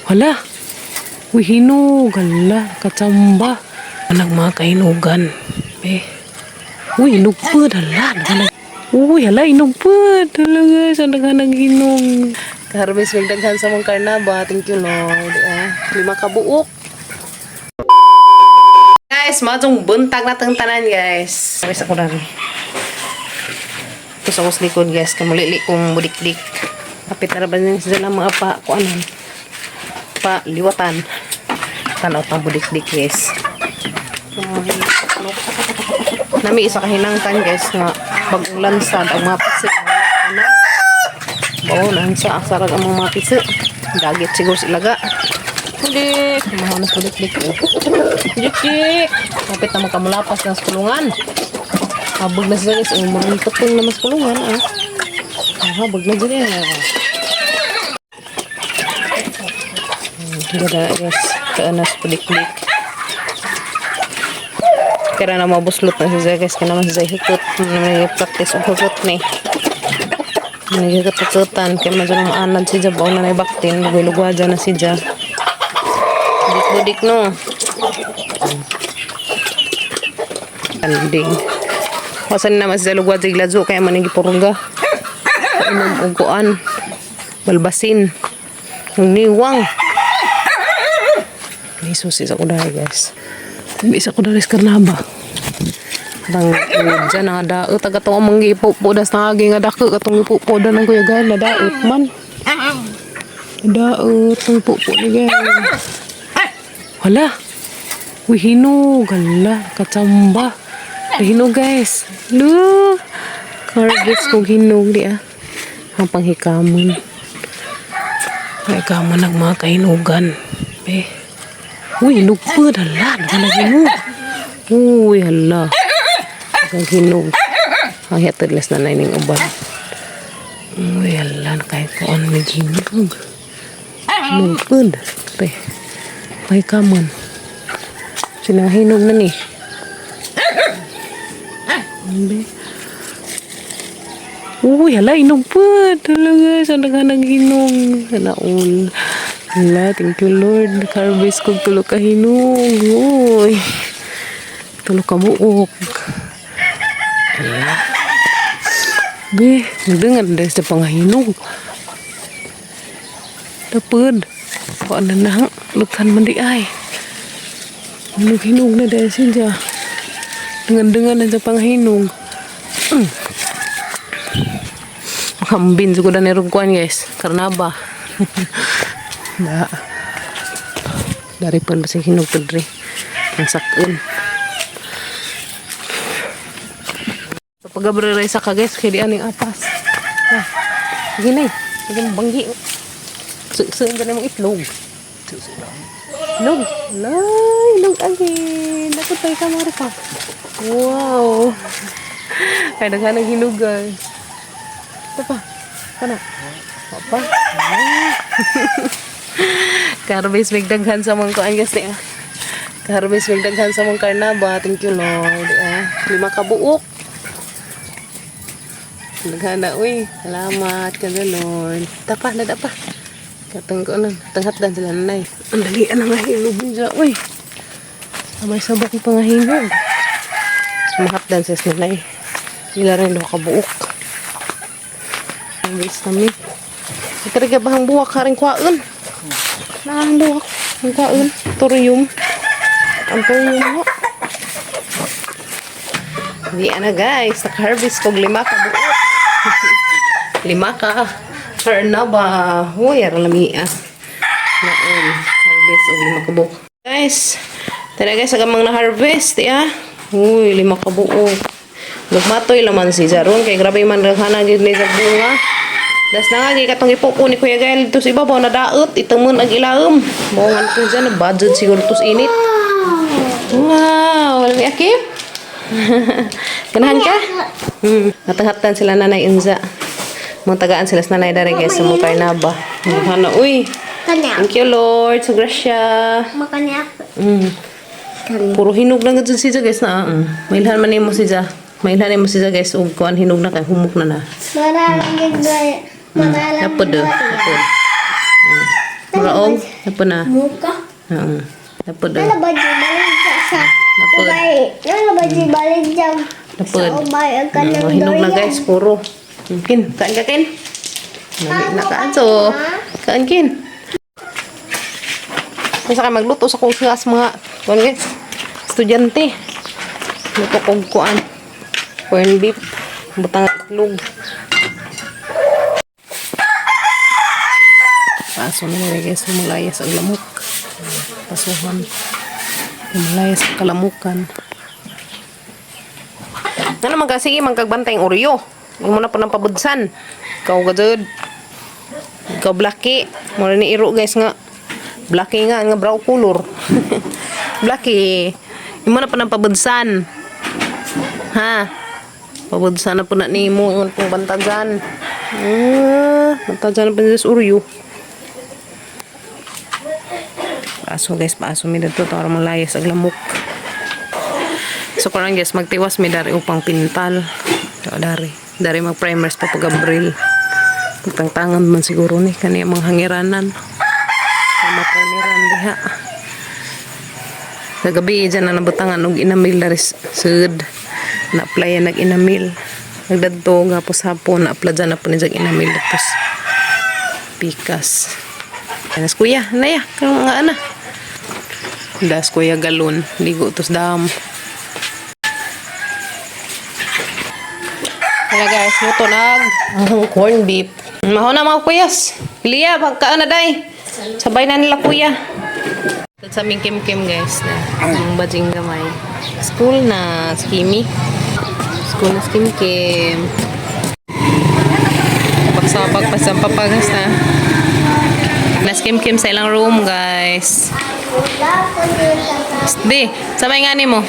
Hala. Uy, hinog. Hala, kachamba. Anak mga kahinugan. Uy, hinog po. Hala, uy, hala, hinog po. Hala guys, ang naghanang hinog. Ka-harvest magdaghan sa mong karnaba. Thank you Lord. 5 kabuok. Guys, matong buntag na tang tanan guys. Sabis ako na rin. Tapos ako sa likod guys. Kamulili kong budik-dik. Kapit na ba niya sila mga kuanan. Liwatan. Tanaw pang budik-dik guys. Nami isa kahinangkan guys nga bagong lansad ang mga pisik kanan. Baon ang sa asarag ang mga pisik. Dagit siguro silaga. Hindi, mahal na budik-dik. Dik-dik. Kapit na magkamulapas ng kulungan. Habag na siya guys. Ang mga tutong na mas kulungan. Habag na dyan. Gada guys. Kaanas budik-dik. Kaya na mabuslot na siya guys. Kaya naman siya hikot. Nag-practice ang hukot ni. Nag-hikot-hukotan. Kaya madyan ang maanad siya. Baon na naibaktin. Lugay-lugwadya na siya. Budik-budik no. Kanding. Wasan naman siya lugwadya igladyo. Kaya manigipurungga. Inuguan. Balbasin. Niwang. May susi sa kudahay guys. May isa kudahay sa karnaba. Katang dyan na daot. Katong amang ipupo. Das na agi nga dako. Katong ipupo da ng kuya gaya. Nadaot man. Nadaot. Ang ipupo ni gaya. Hala. Uy, hinog. Hala. Kachamba. Hinog guys. Look. Harvest kong hinog di Ang panghikamon. Panghikamon ng mga kahinugan. Uy, hinog po. Hala. Hinog. Uy, hala. Ang hinog. Ang hitadlas na naining uban. Uy, hala. Kahit ko ang hinog. Hinog po. Panghikamon. Sinahinog na ni. Uy, hala, hinog po. Talaga, saan naghanang hinog? Halaon. Hala, thank you Lord. Harvest ko tulo ka hinog. Uy. Tulo ka buok. Hala. Nagdengan dahil sa pangahinog. Tapod. Paano na lukhan man di ay. Hinog na dahil siya. Dengan-dengan na sa pangahinog. Makambin siguro na nirugkuan guys. Karnaba. Dari pun masih hinog pedri. Ang sakun. Kapag abreray sa ka guys. Kaya di aning apas. Gini. Gini banggi. Susun ka na mong itlog. Itlog. Itlog agin. Dapat tayo kamari ka. Wow. Ay naghanang hinog guys. Ito pa. Kana. Apa? Ka-harvest magdaghan sa mga kuan guys niya. Ka-harvest magdaghan sa mga karnaba. Thank you Lord. 5 kabuok. Daghan na uy. Salamat ka Lord. Tapa na dapa. Katong ko na. Tanghatdan sila nanay. Ang dalian ang hinog niya. Uy. Sabay-sabak yung pangahinog. Mahatdan sa nanay. Ila rin 2 kabuok. Ang bilis namin. Ikarga bahang buwak haring kwaon. Nang buwak. Ang kwaon. Torium. Ang torium mo. Hindi na guys. Naka-harvest kong 5 kabuok. 5 ka. Karnaba. Uy, aralami Naon. Harvest og 5 kabuok. Guys. Tara guys. Agamang na-harvest. Uy, 5 kabuok. Nagmatoy laman si Zaron. Kaya grabe man raghanang yun ni sa bunga. Das na nga, katong ipupo ni Kuya Gael ito sa ibabaw na daot, itamon ang ilaom. Maungan ko dyan, budget siguro ito sa init. Wow, walang akip. Ganahan ka? Natangatan sila nanay Inza. Mga tagaan sila sa nanay dari guys sa mga karnaba. Hana, uy. Thank you Lord, sa grasya. Makanya. Puro hinog lang ito siya guys na. Mailhan man mo siya. Mailhan mo siya guys. Ug kuan hinog na kay humok na na. Maraming gaya. Napod do. Muraog. Apo na. Muka. Oo. Apo daw. Nalabad yung baligya sa Napod. ubay. Nalabad yung baligya Napod. sa ubay. Ang kanang Hinog na doyan. guys, puro. Kin, kain ka kin. Nakaan so. Kain kin. Kasi ka magluto sa kong mga kuan guys. Estudyante. Luto kong kuan. Corn beef. Butang itlog. Paso na nila guys. Mulayas ang lamok. Pasuhan. Mulayas ang kalamukan. Ano sige magkagbantay ang Oreo. Yung muna pa ng pabudsan. Ikaw gadod. Ikaw blacky. Muna ni iro guys nga. Blacky nga brown color. Blacky. Yung muna pa ng pabudsan. Ha? Pabudsan na po na ni mo. Yung pong bantagan. Bantagan na pa sa Oreo. Paso guys. Paso mi dito. Para malayas ang lamok. So kurang guys. Magtiwas mi dari upang pintal. So dari mag-primers pa pag-abril. Pagtangtangan man siguro ni kaniya mga hangiranan. Mapaniran diha. Sa gabi dyan na nabutangan og inamil dari sud. Na-applyan nag-inamil. Nagdadto gapos hapon na-apply dyan na po niya inamil. Tapos pikas. Anas kuya, naya. Kaya nga ana. Das kuya galon. Ligo tos dam. Kaya guys, luto nag corn beef. Maho na mga kuyas. Liya, pagkaan na day. Sabay na nila kuya. Ito sa aming kim-kim guys. Ang bajing gamay. School na skimmy. School na kim-kim. Pagsabag pa sa papagas na. Nas kim-kim sa ilang room guys. Di, sabay nga ni mo.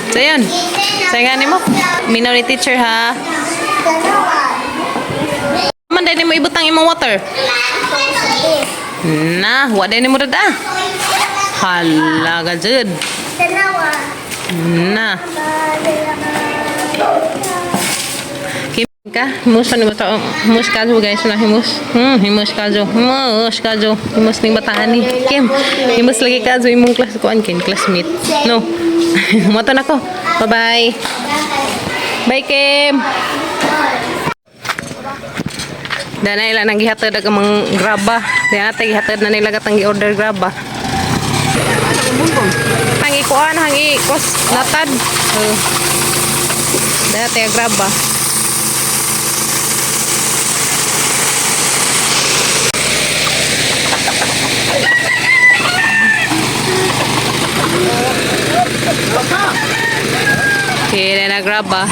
So yan. Sabay nga ni mo. Minaw ni teacher ha. Manday ni mo ibutang imong water. Nah, waday ni mo dada. Hala ka jud. Nah. Ka, himus pa ni bata. Himus ka jo guys na himus. Himus ka jo. Himus ka jo. Himus ning bataan ni. Kim, himus lagi ka jo imong class ko ankin classmate. No. Moto na ko. Bye-bye. Bye Kim. Dan na ila nang gihatod ang mga graba. Diyan natin gihatod na nila katang gi-order graba. Hangi kuan, hangi kos natad. Diyan natin graba. Okay, diyan na graba.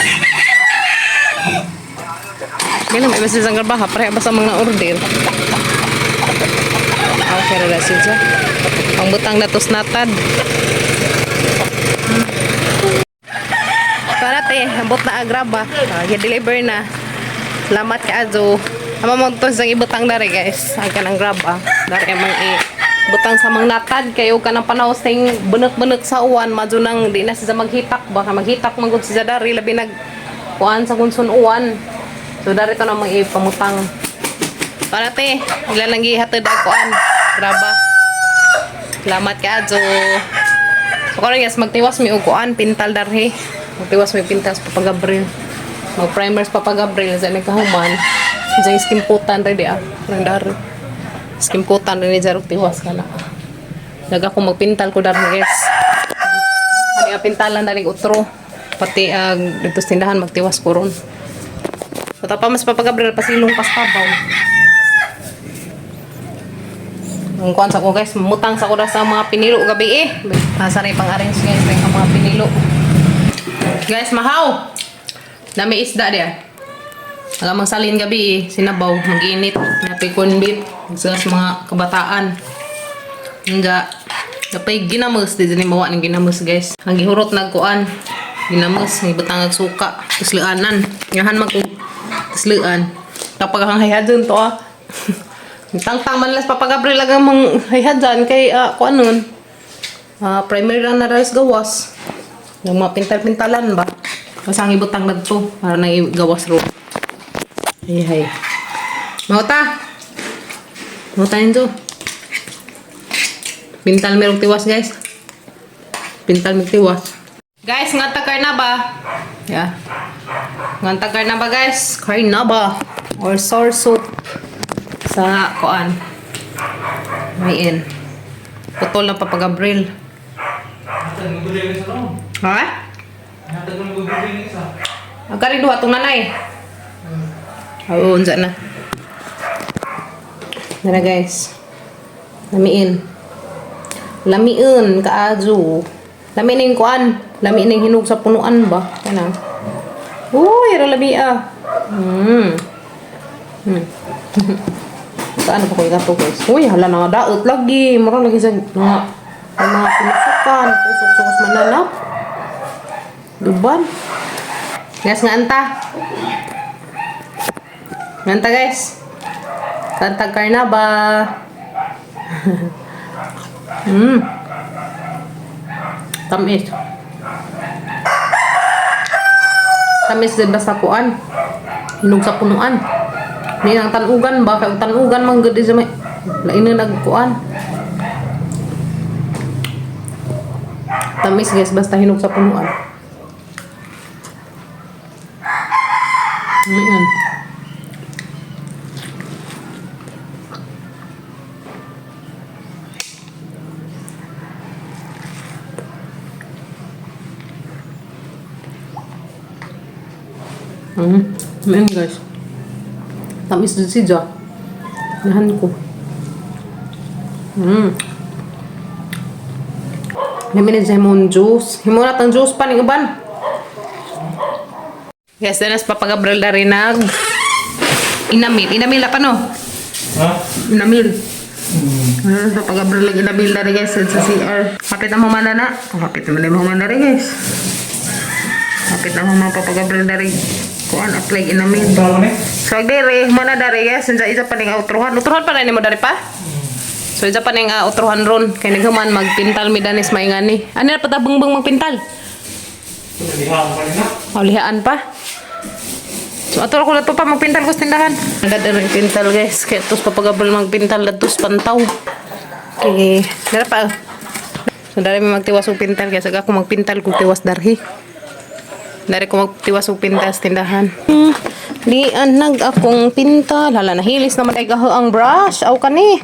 Ganun, may basta isang garbaha, pareha basta mga order. Okay, relasin siya. Pangbutang datos natad. Parate, ambot na agraba. I-deliver na. Salamat ka, Azo. Ama mo ito isang ibutang dari, guys. Ang kanang graba. Dari amang butang sa mga natad. Kayo ka ng panahon sa bunok-bunok sa uwan. Madyo nang di na siya maghitak. Baka maghitak magod siya dari. Labi nag-uwan sa kunsun uwan. So, dari ko namang ipamutang. Parate, ilan lang gihatid akoan. Graba. Salamat ka, Adzo. So, kung yes, magtiwas mi uguan, pintal darhe. Magtiwas mi pintal sa papagabril. Mag-primers papagabril. Sa nagkahuman. Sa skimputan rin di Nang dari. Skimputan rin ni Jarok tiwas ka na. Naga ko magpintal ko darhe, guys. Hani pintalan dari utro. Pati dito tindahan magtiwas ko ron. Patapa mas papagabril pasilong pastabaw. Ang kuan sa ko guys, mutang sa ko sa mga pinilo gabi Pasari pang arrange guys ang mga pinilo. Guys, mahaw. Dami isda dia. Alamang salin gabi sinabaw, mag-init, napi corn beef, sa mga kabataan. Nga kapay ginamos di ni mawa ning ginamos guys. Ang gihurot nagkuan. Ginamos, ngibutang ang suka, tuslaanan. Yahan mag tasluan. Kapag ang hayadon to tangtang man las papagabril lang ang hayadon kay kuan nun. Primary lang na rice gawas. Yung mga pintal-pintalan ba. Kasi ang ibutang na to para nang gawas ro. Ay. Mauta. Mutahin to. Pintal merong tiwas, guys. Pintal merong tiwas. Guys, nganta karnaba. Yeah. Nganta karnaba, guys. Karnaba. Or sour soup. Sa kuan. Mayin. Putol na papagabril. Ha? Agkari duha itong nanay. Oo, unsa na. Nara guys. Lamiin. Lamiin kaadyo. Lami ning kuan. Lami ning hinog sa punuan ba? Kanang. Uy, ra labi ah. Saan pa ko ikato guys? Uy, hala na daot lagi. Mura lagi sa mga pinasukan. Pusok-sukos mananap. Duban. Guys, nganta. Nganta guys. Kanta karnaba. Tamis. Tamis din basta kuan. Hinog sa punuan. Ni ang tanugan ba? Kaya tanugan mang gede sa may lain na nagkuan. Tamis guys, basta hinog sa punuan. Ayan. Ayan guys. Tamis din si Ja. Nahan ko. Namin sa himon juice. Himon natang juice pa ni uban. Guys, danas papagabril na rin nag inamil. Inamil pa no? Ha? Inamil. Danas papagabril nag inamil na rin guys sa CR. Kapit na humana na. Kapit na humana rin guys. Kapit na humana papagabril na rin. Kuan apply inamil. Talo ni? So, dire, mana dari guys. Sansa isa pa ning outruhan. Outruhan pa na ni mo dari pa? So, isa pa ning outruhan ron. Kaya naghuman magpintal mi danis maingani. Ano na patabang-bang magpintal? Lihaan pa rin na. O, lihaan pa. So, ato ko na to pa magpintal ko sa tindahan. Agad rin pintal guys. Kaya tos papagabal magpintal na tos pantaw. Okay. Dara pa. So, dari mi magtiwas og pintal. Kaya saga ako magpintal kung tiwas darhi. Dari ko magtiwas og pintal sa tindahan. Lian nag akong pintal. Hala, nahilis naman ay ang brush. Aw kani.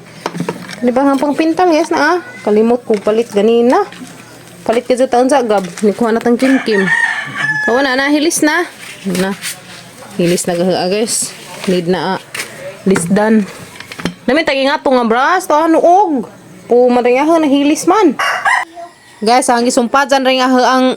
Di ba pang pintal guys na ah. Kalimot ko palit ganina. Palit ka sa taon sa gab. Nikuha na tang kim-kim. Kawa na, nahilis na. Na. Hilis na guys. Need na lisdan. Namin tagi nga to nga brush. To ano og. Pumaringahan na hilis man. Guys, ang gisumpadyan rin ang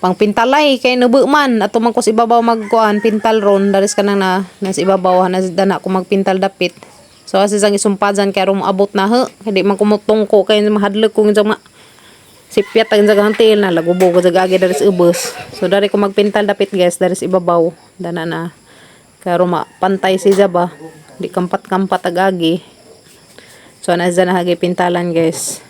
pang pintalay kay nubo man ato man ko sa ibabaw magkuan pintal ron daris kanang na nas ibabaw na dana ko magpintal dapit. So as isang isumpadyan kay ron abot na he. Di man kumutong ko kay mahadlok ko nga sipyat ang jagantil na lagubo ko jagagi daris ubos. So dari ko magpintal dapit guys daris ibabaw dana na kay ron pantay si jaba. Di kampat-kampat agagi. So anasa na hagi pintalan guys.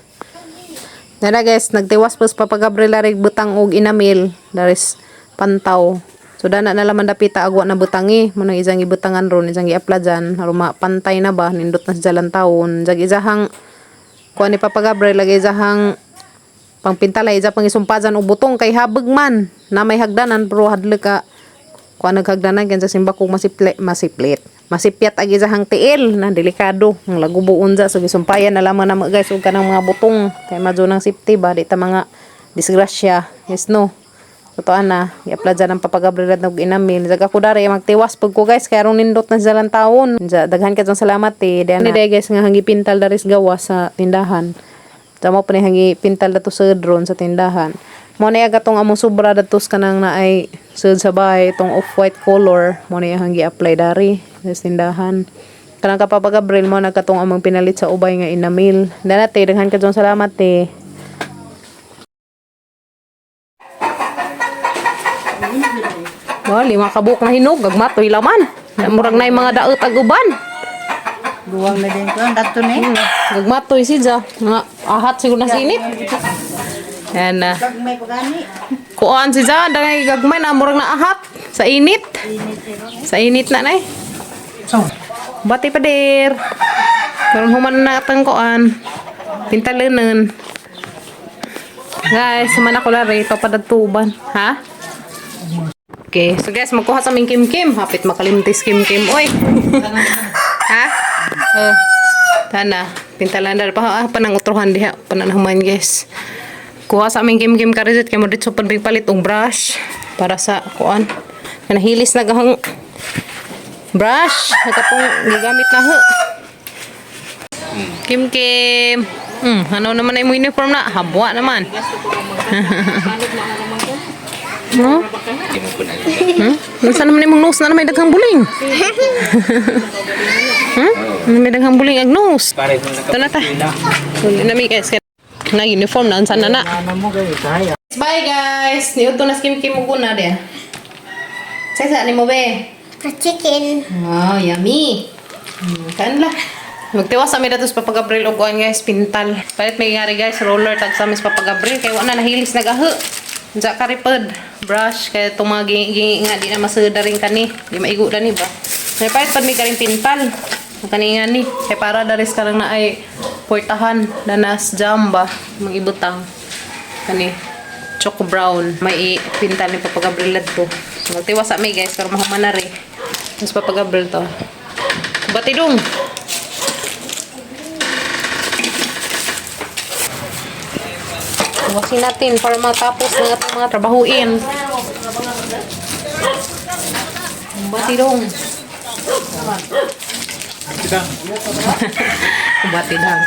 Dara guys, nagtiwas pos papagabrila rig butang og inamil daris pantaw. So dana na laman dapita agwa na butangi, mo nang isang ibutangan ron, isang iapla dyan, aruma pantay na ba, nindot na sa jalan taon. Jag izahang kuan ni papagabril lagi izahang pangpintalay isa pang isumpajan og butong kay habeg man na may hagdanan pero hadlek ka kuan naghagdanan kan sa simbakog masiplit. Masipyat agi izahang tiil na delikado ang lagubuon sa so gisumpayan na lamang na guys og kanang mga butong kay madyo nang safety ba di ta mga disgrasya. Yes no. Totoo na, i-apply dyan ang papagabril og inamil. Zaga ko dari magtiwas pag ko guys kay arong nindot na sa dalang taon. Daghan ka dyan salamat eh. Diyan na guys nga hangi pintal daris gawa sa tindahan. Tama pa ni hangi pintal dato sa drone sa tindahan. Mo na agatong among sobra datos kanang na ay sud sa bahay itong off-white color. Mo na hangi apply dari sa tindahan. Kanang kapapagabril mo nagkatong among pinalit sa ubay nga inamil. Danate daghan ka dyan salamat eh. Oh, 5 kabuk na hinog, gagmatoy laman. Murag na yung mga daot aguban. Buwang na din ko, dato ni. Gagmatoy si Ja. Nga, ahat siguro na sinit. Yan na. May pagani. Kuan si Ja, dangay gagmay na murag na ahat. Sa init. Sa init na na eh. So, Bati pa dir. Karon human na tangkoan. Pintalunan. Guys, man ako lari papadatuban, ha? Okay, so guys, magkuha sa aming kim-kim. Hapit makalimtis kim-kim. Oy. Ha? Oh. Tana, pintalan dal pa panang utruhan diha, pananahuman guys. Kuha sa aming kim-kim karizit kay mo dito pud palit og brush para sa kuan. Nahilis na gahang brush, katong gigamit na ho. Kim-kim. Ano naman ay mo uniform na? Habwa naman. No? Nasa naman imong nose na may daghang buling. May daghang buling ag nose. Ito na ta. Hindi na may guys. Na uniform na. Saan na na? Bye guys. Niuto na skim-kim mo kuna dia. Saan ni mo be? Chicken. Wow, yummy. Kain la. Magtiwas sa mi datos papagabril og kuan guys, pintal. Palit may gari guys, roller tag sa mis papagabril kay wala nahilis nagahe. Unsa ka ripod, brush kay tumagi nga di na masuda rin kani. Di maigo na ni ba. Kay palit pad mi karing pintal. Kani nga ni kay para daris ka lang na ay portahan danas jamba mangibutang. Kani choco brown may pintal ni papagabril to. So magtiwas sa mi guys karon mahuman na ri. Mas papagabril to. Batidong. Iwasin natin para matapos ng ating mga trabahuin. Batidong.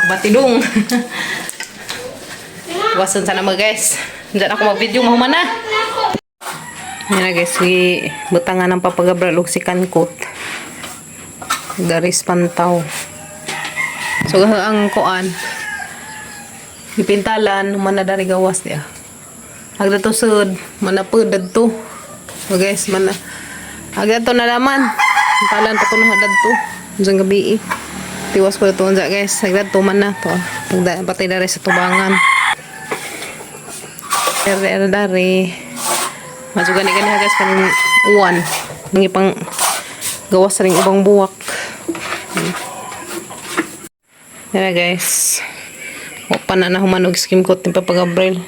Batidong. Iwasan sana mga guys. Diyan ako mag-video mahuman na. Yan na guys, butangan ng papagabral og si kankot. Daris pantaw. So ang kuan dipintalan mana dari gawas dia. Agda to sud mana pedad to. So guys, mana agda to nalaman. Pintalan pa to no hadad to. Jang gabi. Tiwas ko to unsa guys. Agda to mana to. Pagda patay dari sa tubangan. Dari. Maju gani guys pang uwan. Ngi pang gawas ring ubang buwak. Yan guys. O pa na nahuman og skim coat ni papagabril.